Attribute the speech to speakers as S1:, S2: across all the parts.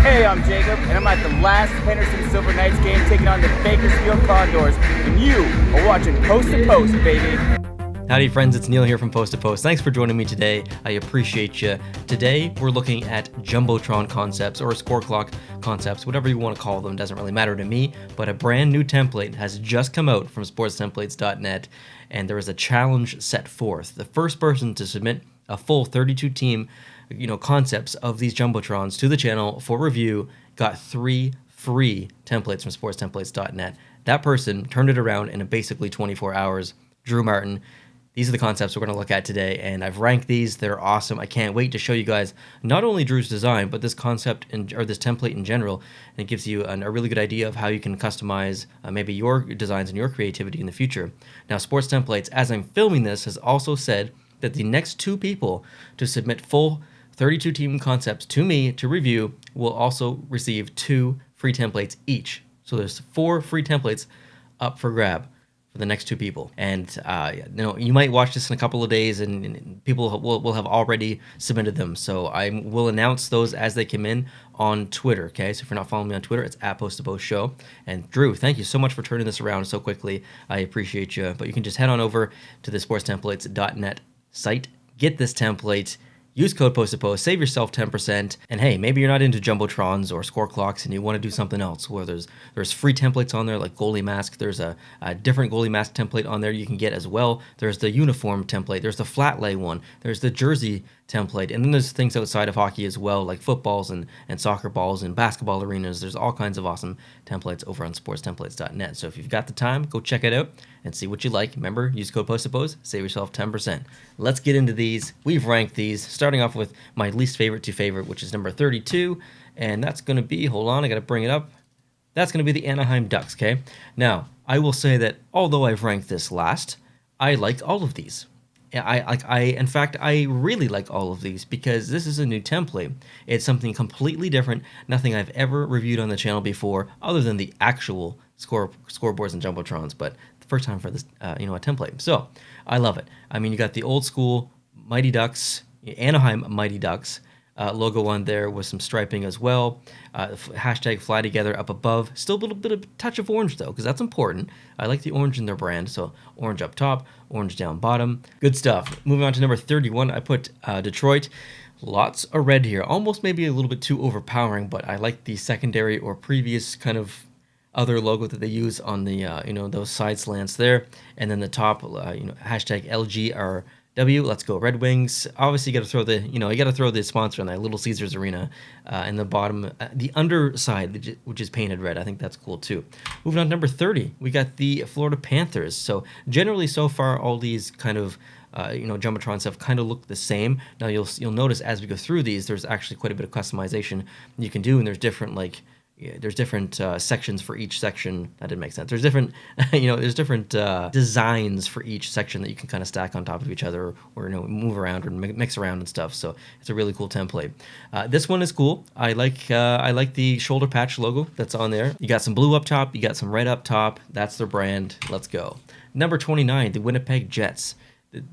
S1: Hey, I'm Jacob, and I'm at the last Henderson Silver Knights game taking on the Bakersfield Condors, and you are watching Post to Post, baby.
S2: Howdy friends, it's Neil here from Post to Post. Thanks for joining me today. I appreciate you. Today we're looking at Jumbotron concepts or score clock concepts, whatever you want to call them, doesn't really matter to me, but a brand new template has just come out from sportstemplates.net, and there is a challenge set forth. The first person to submit a full 32 team concepts of these Jumbotrons to the channel for review got 3 free templates from sportstemplates.net. That person turned it around in basically 24 hours. Drew Martin. These are the concepts we're going to look at today, and I've ranked these. They're awesome. I can't wait to show you guys not only Drew's design, but this concept or this template in general, and it gives you a really good idea of how you can customize maybe your designs and your creativity in the future. Now, Sports Templates, as I'm filming this, has also said that the next 2 people to submit full 32 team concepts to me to review will also receive 2 free templates each. So there's 4 free templates up for grab for the next 2 people. And you might watch this in a couple of days and people will have already submitted them. So I will announce those as they come in on Twitter. Okay, so if you're not following me on Twitter, it's at Post to Post Show. And Drew, thank you so much for turning this around so quickly. I appreciate you. But you can just head on over to the sportstemplates.net site, get this template, use code Post to Post, save yourself 10%. And hey, maybe you're not into Jumbotrons or score clocks and you want to do something else where there's free templates on there like goalie mask. There's a different goalie mask template on there you can get as well. There's the uniform template. There's the flat lay one. There's the jersey template. And then there's things outside of hockey as well, like footballs and soccer balls and basketball arenas. There's all kinds of awesome templates over on sportstemplates.net. So if you've got the time, go check it out and see what you like. Remember, use code Post to Post, save yourself 10%. Let's get into these. We've ranked these, starting off with my least favorite to favorite, which is number 32. And that's going to be, hold on, I got to bring it up. That's going to be the Anaheim Ducks, okay? Now, I will say that although I've ranked this last, I like all of these. In fact, I really like all of these because this is a new template. It's something completely different, nothing I've ever reviewed on the channel before, other than the actual scoreboards and Jumbotrons, but the first time for this, a template. So I love it. I mean, you got the old school Mighty Ducks, Anaheim Mighty Ducks logo on there with some striping as well. Hashtag fly together up above. Still a little bit of touch of orange though, because that's important. I like the orange in their brand. So orange up top, orange down bottom. Good stuff. Moving on to number 31, I put Detroit. Lots of red here. Almost maybe a little bit too overpowering, but I like the secondary or previous kind of other logo that they use on the those side slants there, and then the top hashtag LGRW, let's go Red Wings. Obviously you got to throw the sponsor on that, Little Caesars Arena, and the bottom, the underside, which is painted red. I think that's cool too. Moving on to number 30, we got the Florida Panthers. So generally so far all these kind of Jumbotrons have kind of looked the same. Now you'll notice as we go through these, there's actually quite a bit of customization you can do, and there's different sections for each section. That didn't make sense. There's different, there's different designs for each section that you can kind of stack on top of each other or move around or mix around and stuff. So it's a really cool template. This one is cool. I like the shoulder patch logo that's on there. You got some blue up top. You got some red up top. That's their brand. Let's go. Number 29, the Winnipeg Jets.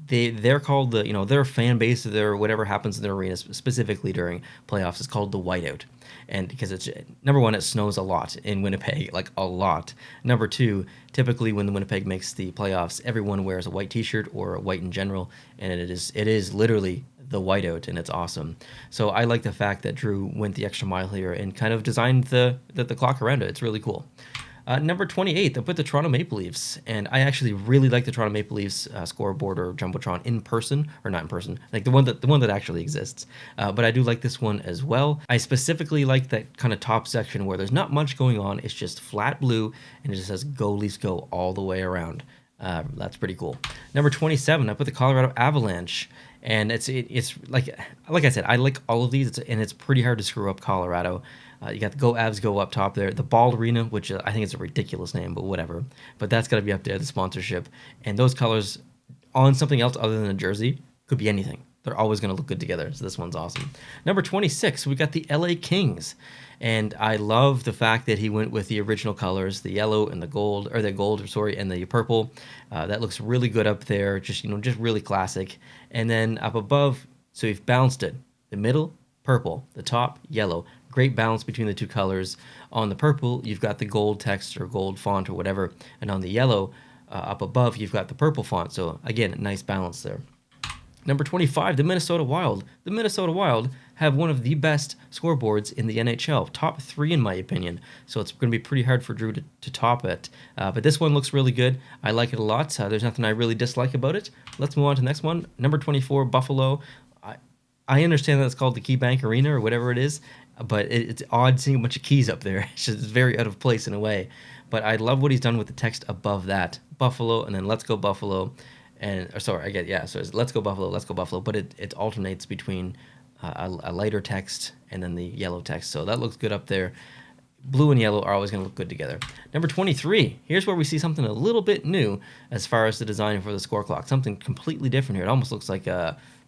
S2: They're called their fan base, their whatever happens in their arena specifically during playoffs is called the whiteout. And because it's number 1, it snows a lot in Winnipeg, like a lot. Number 2, typically when the Winnipeg makes the playoffs, everyone wears a white T-shirt or a white in general, and it is literally the whiteout, and it's awesome. So I like the fact that Drew went the extra mile here and kind of designed the clock around it. It's really cool. Number 28, they put the Toronto Maple Leafs, and I actually really like the Toronto Maple Leafs scoreboard or Jumbotron in person, or not in person, like the one that actually exists. But I do like this one as well. I specifically like that kind of top section where there's not much going on. It's just flat blue, and it just says "Go Leafs Go" all the way around. That's pretty cool. Number 27, I put the Colorado Avalanche. And it's like I said, I like all of these, and it's pretty hard to screw up Colorado. You got the Go Avs Go up top there, the Ball Arena, which I think is a ridiculous name, but whatever. But that's got to be up there, the sponsorship. And those colors on something else other than a jersey could be anything. They're always going to look good together, so this one's awesome. Number 26, we got the LA Kings. And I love the fact that he went with the original colors, the yellow and the gold, and the purple. That looks really good up there, just really classic. And then up above, so we've balanced it. The middle, purple. The top, yellow. Great balance between the two colors. On the purple, you've got the gold text or gold font or whatever, and on the yellow up above, you've got the purple font. So again, nice balance there. Number 25, the Minnesota Wild. The Minnesota Wild have one of the best scoreboards in the NHL. Top 3 in my opinion. So it's going to be pretty hard for Drew to top it. But this one looks really good. I like it a lot. There's nothing I really dislike about it. Let's move on to the next one. Number 24, Buffalo. I understand that it's called the KeyBank Arena or whatever it is, but it's odd seeing a bunch of keys up there. It's just very out of place in a way. But I love what he's done with the text above that. Buffalo, and then Let's Go Buffalo. So it's Let's Go Buffalo, but it alternates between a lighter text and then the yellow text. So that looks good up there. Blue and yellow are always going to look good together. Number 23, here's where we see something a little bit new as far as the design for the score clock. Something completely different here. It almost looks like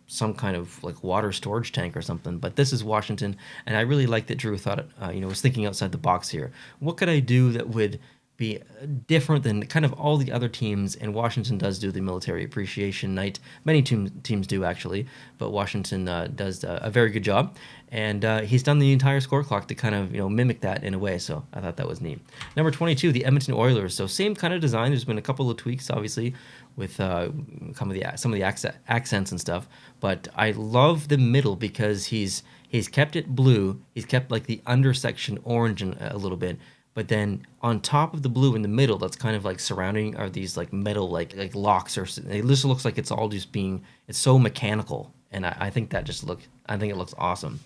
S2: some kind of like water storage tank or something, but this is Washington, and I really like that Drew thought, was thinking outside the box here. What could I do that would be different than kind of all the other teams? And Washington does do the military appreciation night. Many teams do actually, but Washington does a very good job, and he's done the entire score clock to kind of mimic that in a way. So I thought that was neat. Number 22, the Edmonton Oilers. So same kind of design. There's been a couple of tweaks, obviously, with some of the accents and stuff. But I love the middle because he's kept it blue. He's kept like the undersection orange a little bit. But then on top of the blue in the middle, that's kind of like surrounding are these like metal like locks, or it just looks like it's all just it's so mechanical, and I think it looks awesome.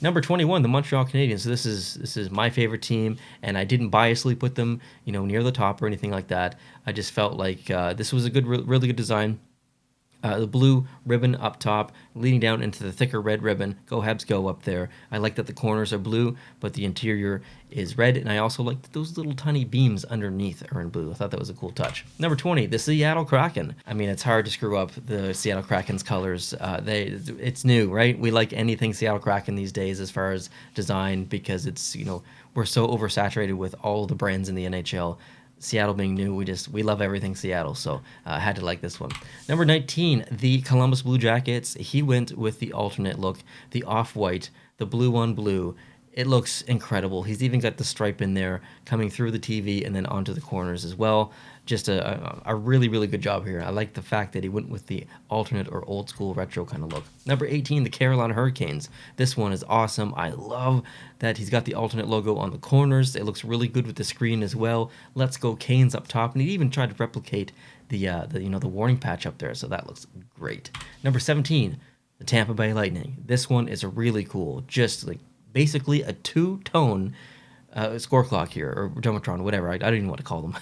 S2: Number 21, the Montreal Canadiens. So this is my favorite team, and I didn't biasly put them near the top or anything like that. I just felt like this was a really good design. The blue ribbon up top, leading down into the thicker red ribbon. Go Habs go up there. I like that the corners are blue, but the interior is red, and I also like that those little tiny beams underneath are in blue. I thought that was a cool touch. Number 20, the Seattle Kraken. I mean, it's hard to screw up the Seattle Kraken's colors. It's new, right? We like anything Seattle Kraken these days as far as design because it's, we're so oversaturated with all the brands in the NHL. Seattle being new, we love everything Seattle, so I had to like this one. Number 19, the Columbus Blue Jackets. He went with the alternate look, the off-white, the blue on blue. It looks incredible. He's even got the stripe in there coming through the TV and then onto the corners as well. Just a really, really good job here. I like the fact that he went with the alternate or old school retro kind of look. Number 18, the Carolina Hurricanes. This one is awesome. I love that he's got the alternate logo on the corners. It looks really good with the screen as well. Let's Go Canes up top, and he even tried to replicate the warning patch up there, so that looks great. Number 17, the Tampa Bay Lightning. This one is really cool. Just like basically a two-tone score clock here, or Jumbotron, whatever. I don't even know what to call them.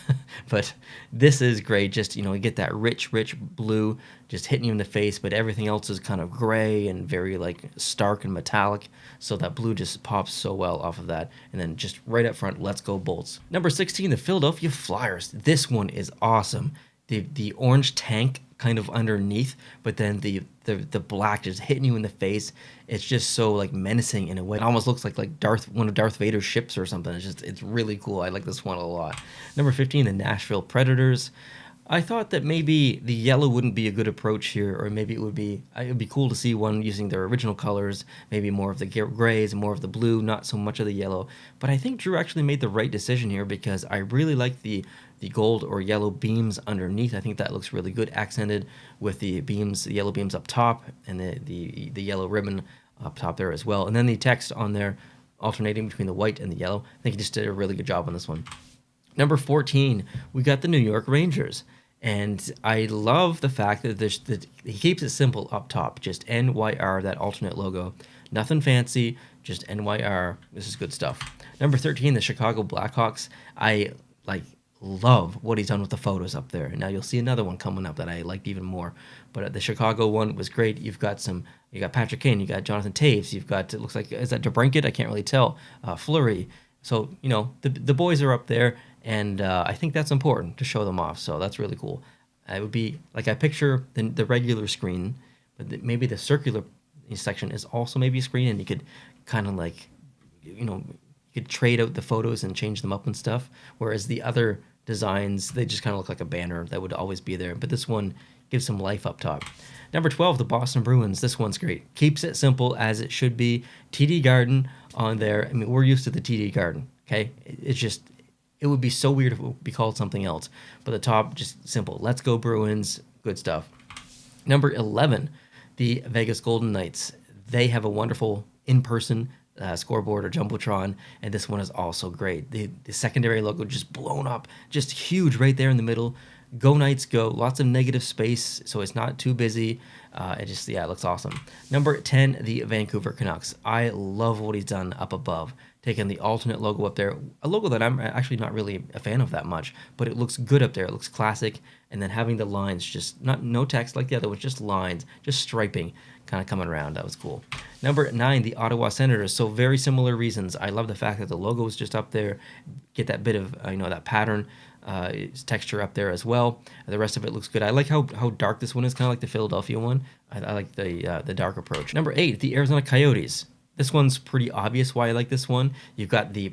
S2: But this is great. Just, you get that rich blue just hitting you in the face, but everything else is kind of gray and very like stark and metallic. So that blue just pops so well off of that. And then just right up front, Let's Go Bolts. Number 16, the Philadelphia Flyers. This one is awesome. The orange tank kind of underneath, but then the black just hitting you in the face. It's just so like menacing in a way. It almost looks like one of Darth Vader's ships or something. It's really cool. I like this one a lot. Number 15, the Nashville Predators. I thought that maybe the yellow wouldn't be a good approach here, or maybe it would be cool to see one using their original colors, maybe more of the grays and more of the blue, not so much of the yellow. But I think Drew actually made the right decision here because I really like the gold or yellow beams underneath. I think that looks really good, accented with the yellow beams up top and the yellow ribbon up top there as well. And then the text on there alternating between the white and the yellow. I think he just did a really good job on this one. Number 14, we got the New York Rangers. And I love the fact that he keeps it simple up top, just NYR, that alternate logo. Nothing fancy, just NYR. This is good stuff. Number 13, the Chicago Blackhawks. I love what he's done with the photos up there. Now you'll see another one coming up that I liked even more. But the Chicago one was great. You got Patrick Kane, you got Jonathan Taves, you've got, it looks like, is that DeBrincat? I can't really tell. Fleury. So, the boys are up there, and I think that's important to show them off. So that's really cool. It would be, I picture the regular screen, but maybe the circular section is also maybe a screen, and you could kind of you could trade out the photos and change them up and stuff. Whereas the other designs. They just kind of look like a banner that would always be there. But this one gives some life up top. Number 12, the Boston Bruins. This one's great. Keeps it simple as it should be. TD Garden on there. I mean, we're used to the TD Garden, okay? It's just, it would be so weird if it would be called something else. But the top, just simple. Let's go Bruins. Good stuff. Number 11, the Vegas Golden Knights. They have a wonderful in-person scoreboard or Jumbotron, and this one is also great. The secondary logo just blown up, just huge right there in the middle. Go Knights go. Lots of negative space, so it's not too busy. It looks awesome. Number 10, the Vancouver Canucks. I love what he's done up above, taking the alternate logo up there, a logo that I'm actually not really a fan of that much, but it looks good up there. It looks classic, and then having the lines, just no text like the other ones, just lines, just striping kind of coming around. That was cool. Number 9, the Ottawa Senators. So very similar reasons. I love the fact that the logo is just up there. Get that bit of that pattern texture up there as well. The rest of it looks good. I like how dark this one is, kind of like the Philadelphia one. I like the dark approach. Number 8, the Arizona Coyotes. This one's pretty obvious why I like this one. You've got the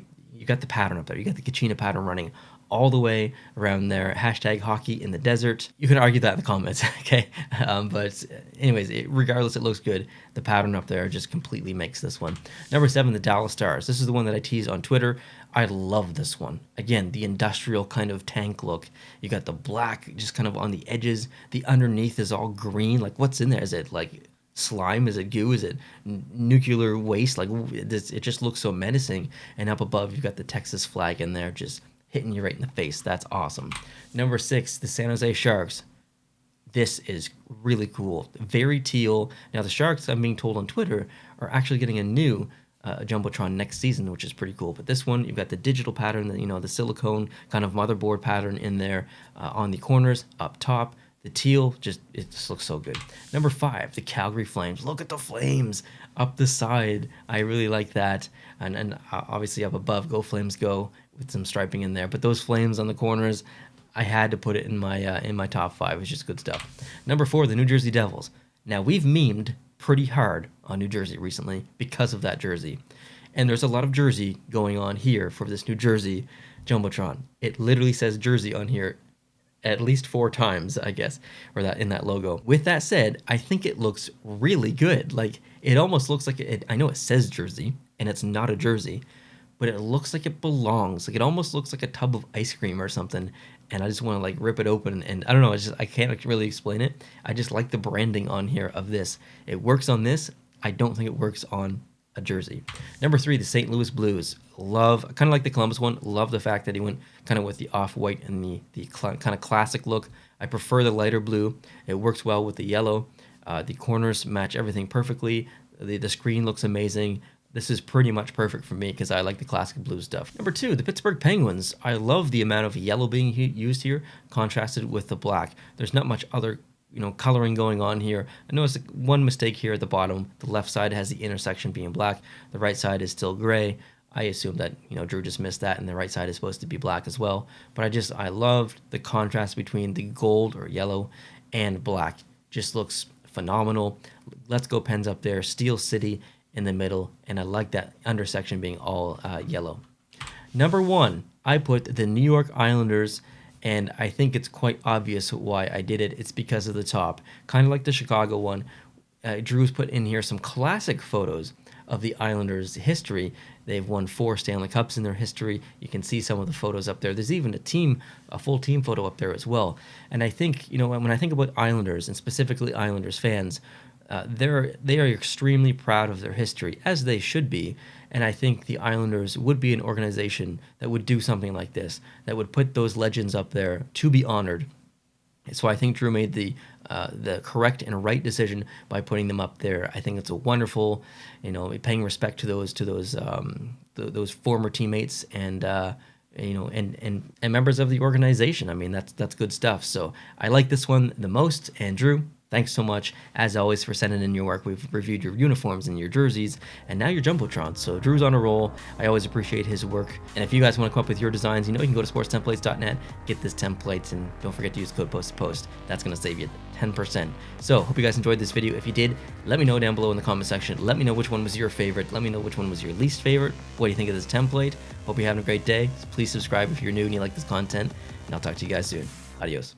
S2: pattern up there. You got the Kachina pattern running all the way around there. Hashtag hockey in the desert. You can argue that in the comments, okay? But anyways, regardless, it looks good. The pattern up there just completely makes this one. Number 7, the Dallas Stars. This is the one that I tease on Twitter. I love this one. Again, the industrial kind of tank look. You got the black just kind of on the edges. The underneath is all green. Like, what's in there? Is it like slime? Is it goo? Is it nuclear waste? Like, it just looks so menacing. And up above, you've got the Texas flag in there just hitting you right in the face. That's awesome. Number 6, the San Jose Sharks. This is really cool. Very teal. Now, the Sharks, I'm being told on Twitter, are actually getting a new Jumbotron next season, which is pretty cool. But this one, you've got the digital pattern, the silicone kind of motherboard pattern in there on the corners, up top. The teal, it just looks so good. Number 5, the Calgary Flames. Look at the flames up the side. I really like that. And obviously up above, go Flames go, with some striping in there. But those flames on the corners, I had to put it in my top 5. It's just good stuff. Number 4, the New Jersey Devils. Now, we've memed pretty hard on New Jersey recently because of that jersey. And there's a lot of jersey going on here for this New Jersey Jumbotron. It literally says jersey on here at least 4 times, I guess, or that in that logo. With that said, I think it looks really good. Like, it almost looks like I know it says jersey, and it's not a jersey, but it looks like it belongs. Like, it almost looks like a tub of ice cream or something, and I just want to, like, rip it open, and I don't know, I can't really explain it. I just like the branding on here of this. It works on this. I don't think it works on a jersey. Number 3, the St. Louis Blues. Love, kind of like the Columbus one, love the fact that he went kind of with the off-white and the kind of classic look. I prefer the lighter blue. It works well with the yellow. The corners match everything perfectly. The screen looks amazing. This is pretty much perfect for me because I like the classic blue stuff. Number 2, the Pittsburgh Penguins. I love the amount of yellow being used here, contrasted with the black. There's not much other coloring going on here. I noticed one mistake here at the bottom. The left side has the intersection being black. The right side is still gray. I assume that, Drew just missed that, and the right side is supposed to be black as well. But I loved the contrast between the gold or yellow and black. Just looks phenomenal. Let's Go Pens up there. Steel City in the middle, and I like that undersection being all yellow. Number 1, I put the New York Islanders, and I think it's quite obvious why I did it. It's because of the top. Kind of like the Chicago one. Drew's put in here some classic photos of the Islanders' history. They've won 4 Stanley Cups in their history. You can see some of the photos up there. There's even a full team photo up there as well. And I think, when I think about Islanders, and specifically Islanders fans, they are extremely proud of their history, as they should be. And I think the Islanders would be an organization that would do something like this, that would put those legends up there to be honored. So I think Drew made the correct and right decision by putting them up there. I think it's a wonderful, paying respect to those former teammates and members of the organization. I mean, that's good stuff. So I like this one the most. And Drew, thanks. Thanks so much, as always, for sending in your work. We've reviewed your uniforms and your jerseys, and now your Jumbotron. So Drew's on a roll. I always appreciate his work. And if you guys want to come up with your designs, you can go to sportstemplates.net, get this template, and don't forget to use code post. That's going to save you 10%. So hope you guys enjoyed this video. If you did, let me know down below in the comment section. Let me know which one was your favorite. Let me know which one was your least favorite. What do you think of this template? Hope you're having a great day. Please subscribe if you're new and you like this content, and I'll talk to you guys soon. Adios.